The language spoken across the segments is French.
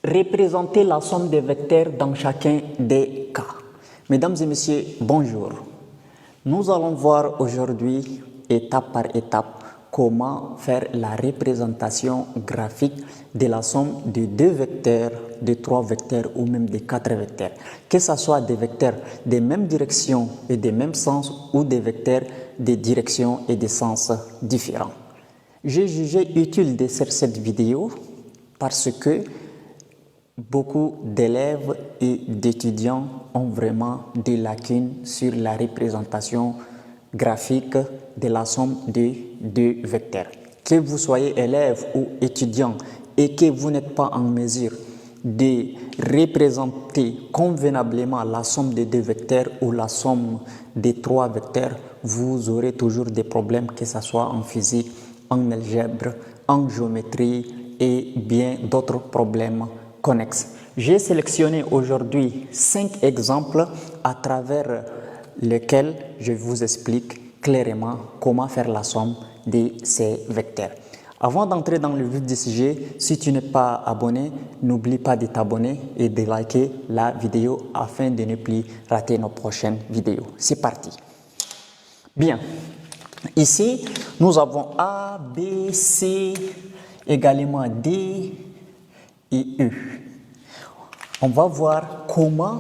représenter la somme des vecteurs dans chacun des cas. Mesdames et messieurs, bonjour. Nous allons voir aujourd'hui, étape par étape, comment faire la représentation graphique de la somme de 2 vecteurs, de 3 vecteurs ou même de 4 vecteurs. Que ce soit des vecteurs des mêmes directions et des mêmes sens ou des vecteurs de directions et de sens différents. J'ai jugé utile de faire cette vidéo parce que beaucoup d'élèves et d'étudiants ont vraiment des lacunes sur la représentation graphique de la somme de 2 vecteurs. Que vous soyez élève ou étudiant et que vous n'êtes pas en mesure de représenter convenablement la somme de 2 vecteurs ou la somme de 3 vecteurs, vous aurez toujours des problèmes, que ce soit en physique, en algèbre, en géométrie et bien d'autres problèmes connexes. J'ai sélectionné aujourd'hui 5 exemples à travers lesquels je vous explique clairement comment faire la somme de ces vecteurs. Avant d'entrer dans le vif du sujet, si tu n'es pas abonné, n'oublie pas de t'abonner et de liker la vidéo afin de ne plus rater nos prochaines vidéos. C'est parti. Bien, ici nous avons A, B, C, également D et E. On va voir comment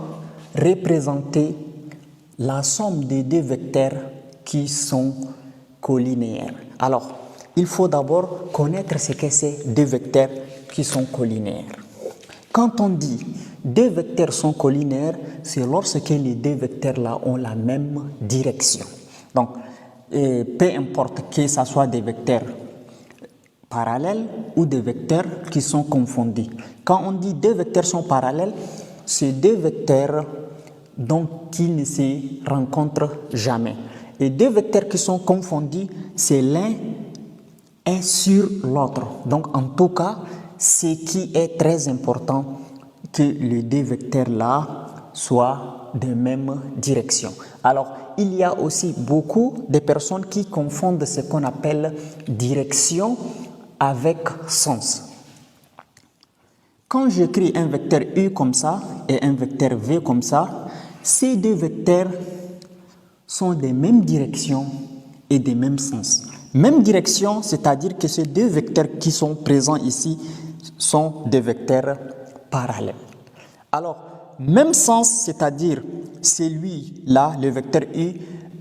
représenter la somme des 2 vecteurs qui sont collinéaires. Alors, il faut d'abord connaître ce que c'est 2 vecteurs qui sont collinéaires. Quand on dit 2 vecteurs sont collinéaires, c'est lorsque les 2 vecteurs-là ont la même direction. Donc, peu importe que ce soit des vecteurs parallèles ou des vecteurs qui sont confondus. Quand on dit 2 vecteurs sont parallèles, c'est 2 vecteurs dont ils ne se rencontrent jamais. Et 2 vecteurs qui sont confondus, c'est l'un est sur l'autre. Donc en tout cas, ce qui est très important, que les 2 vecteurs-là soient de même direction. Alors, il y a aussi beaucoup de personnes qui confondent ce qu'on appelle direction avec sens. Quand j'écris un vecteur U comme ça et un vecteur V comme ça, ces 2 vecteurs sont des mêmes directions et des mêmes sens. Même direction, c'est-à-dire que ces 2 vecteurs qui sont présents ici sont des vecteurs parallèles. Alors, même sens, c'est-à-dire celui-là, le vecteur U,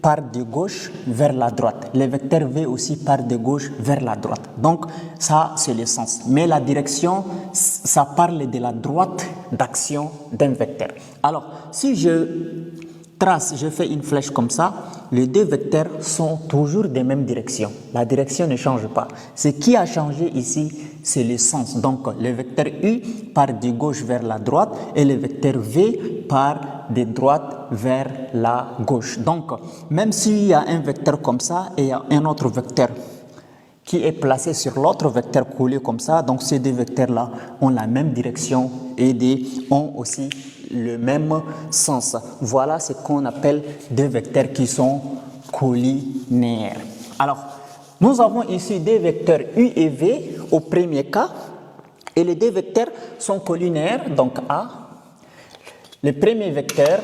part de gauche vers la droite. Le vecteur V aussi part de gauche vers la droite. Donc, ça, c'est le sens. Mais la direction, ça parle de la droite d'action d'un vecteur. Alors, si je trace, je fais une flèche comme ça, les 2 vecteurs sont toujours des mêmes directions. La direction ne change pas. Ce qui a changé ici, c'est le sens. Donc, le vecteur U part de gauche vers la droite et le vecteur V part de droite vers la gauche. Donc, même s'il y a un vecteur comme ça et il y a un autre vecteur qui est placé sur l'autre vecteur collé comme ça, donc ces 2 vecteurs-là ont la même direction et ont aussi le même sens. Voilà ce qu'on appelle 2 vecteurs qui sont collinéaires. Alors, nous avons ici 2 vecteurs U et V au premier cas, et les 2 vecteurs sont collinéaires, donc A. Le premier vecteur,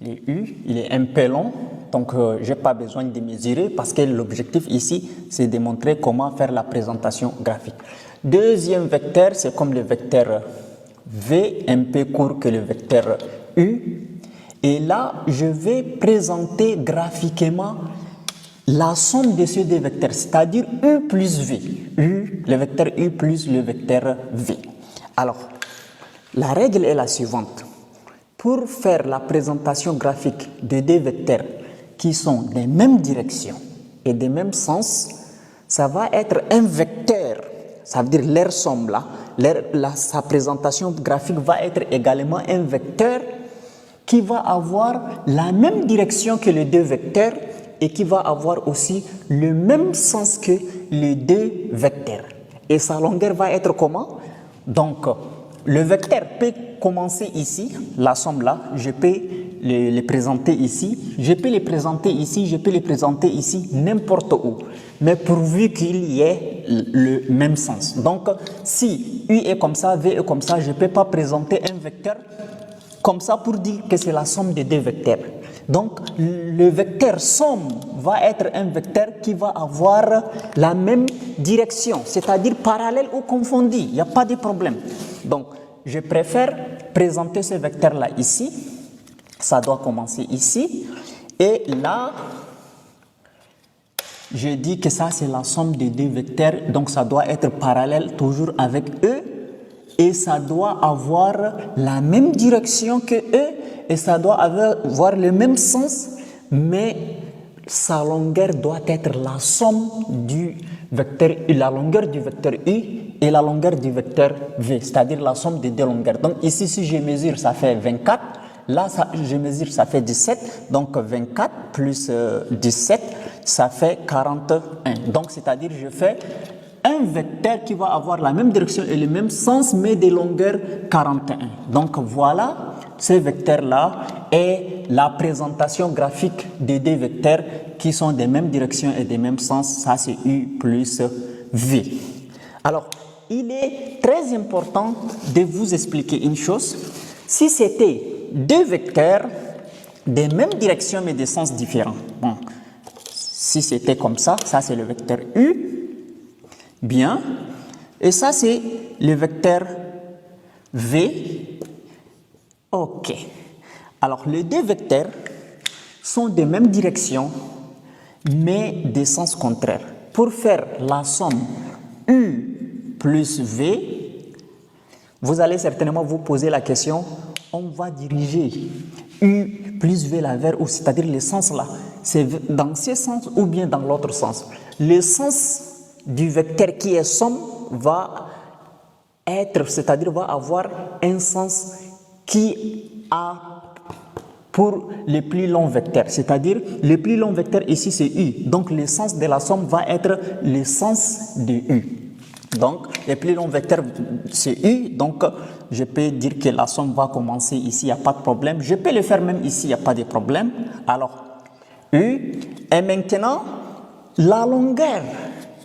le U, il est un peu long, donc je n'ai pas besoin de mesurer parce que l'objectif ici, c'est de montrer comment faire la présentation graphique. Deuxième vecteur, c'est comme le vecteur V, un peu court que le vecteur U. Et là, je vais présenter graphiquement la somme de ces 2 vecteurs, c'est-à-dire U plus V. U, le vecteur U plus le vecteur V. Alors, la règle est la suivante. Pour faire la présentation graphique de 2 vecteurs qui sont des mêmes directions et des mêmes sens, ça va être un vecteur, ça veut dire leur somme là, sa présentation graphique va être également un vecteur qui va avoir la même direction que les 2 vecteurs et qui va avoir aussi le même sens que les 2 vecteurs. Et sa longueur va être comment? Donc, le vecteur peut commencer ici, la somme là, je peux les présenter ici. Je peux les présenter ici, je peux les présenter ici, n'importe où. Mais pourvu qu'il y ait le même sens. Donc, si U est comme ça, V est comme ça, je ne peux pas présenter un vecteur comme ça pour dire que c'est la somme des deux vecteurs. Donc, le vecteur somme va être un vecteur qui va avoir la même direction, c'est-à-dire parallèle ou confondu. Il n'y a pas de problème. Donc, je préfère présenter ce vecteur-là ici. Ça doit commencer ici. Et là, je dis que ça, c'est la somme des deux vecteurs. Donc, ça doit être parallèle toujours avec E. Et ça doit avoir la même direction que E. Et ça doit avoir le même sens. Mais sa longueur doit être la somme du vecteur U, la longueur du vecteur U et la longueur du vecteur V, c'est-à-dire la somme des deux longueurs. Donc ici, si je mesure, ça fait 24. Là, je mesure, ça fait 17. Donc 24 plus 17, ça fait 41. Donc c'est-à-dire, je fais un vecteur qui va avoir la même direction et le même sens, mais des longueurs 41. Donc voilà, ce vecteur-là est la présentation graphique des deux vecteurs qui sont des mêmes directions et des mêmes sens. Ça, c'est U plus V. Alors, il est très important de vous expliquer une chose. Si c'était deux vecteurs des mêmes directions mais des sens différents, bon, si c'était comme ça, ça c'est le vecteur U, bien, et ça c'est le vecteur V, ok. Alors les deux vecteurs sont des mêmes directions mais des sens contraires. Pour faire la somme U plus V, vous allez certainement vous poser la question, on va diriger U plus V là vers où, c'est-à-dire le sens là, c'est dans ce sens ou bien dans l'autre sens. Le sens du vecteur qui est somme va être, c'est-à-dire va avoir un sens qui a pour le plus long vecteur, c'est-à-dire le plus long vecteur ici c'est U, donc le sens de la somme va être le sens de U. Donc le plus long vecteur c'est U, donc je peux dire que la somme va commencer ici, il n'y a pas de problème. Je peux le faire même ici, il n'y a pas de problème. Alors U, et maintenant la longueur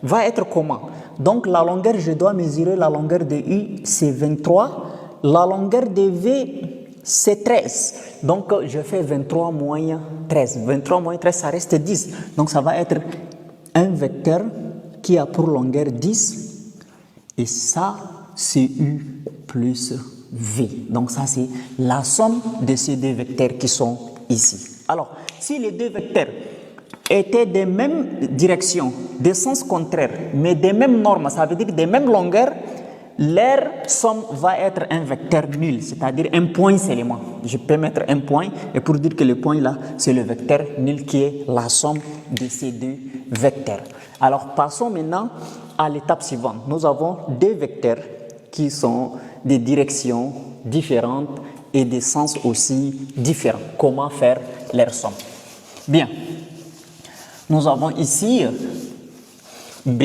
va être comment? Donc la longueur, je dois mesurer la longueur de U, c'est 23. La longueur de V, c'est 13. Donc je fais 23 moins 13. 23 moins 13, ça reste 10. Donc ça va être un vecteur qui a pour longueur 10. Et ça, c'est U plus V. Donc ça, c'est la somme de ces deux vecteurs qui sont ici. Alors, si les deux vecteurs étaient des mêmes directions, des sens contraires, mais des mêmes normes, ça veut dire des mêmes longueurs, leur somme va être un vecteur nul, c'est-à-dire un point seulement. Je peux mettre un point, et pour dire que le point là, c'est le vecteur nul qui est la somme de ces deux vecteurs. Alors, passons maintenant à l'étape suivante. Nous avons deux vecteurs qui sont des directions différentes et des sens aussi différents. Comment faire leur somme? Bien. Nous avons ici B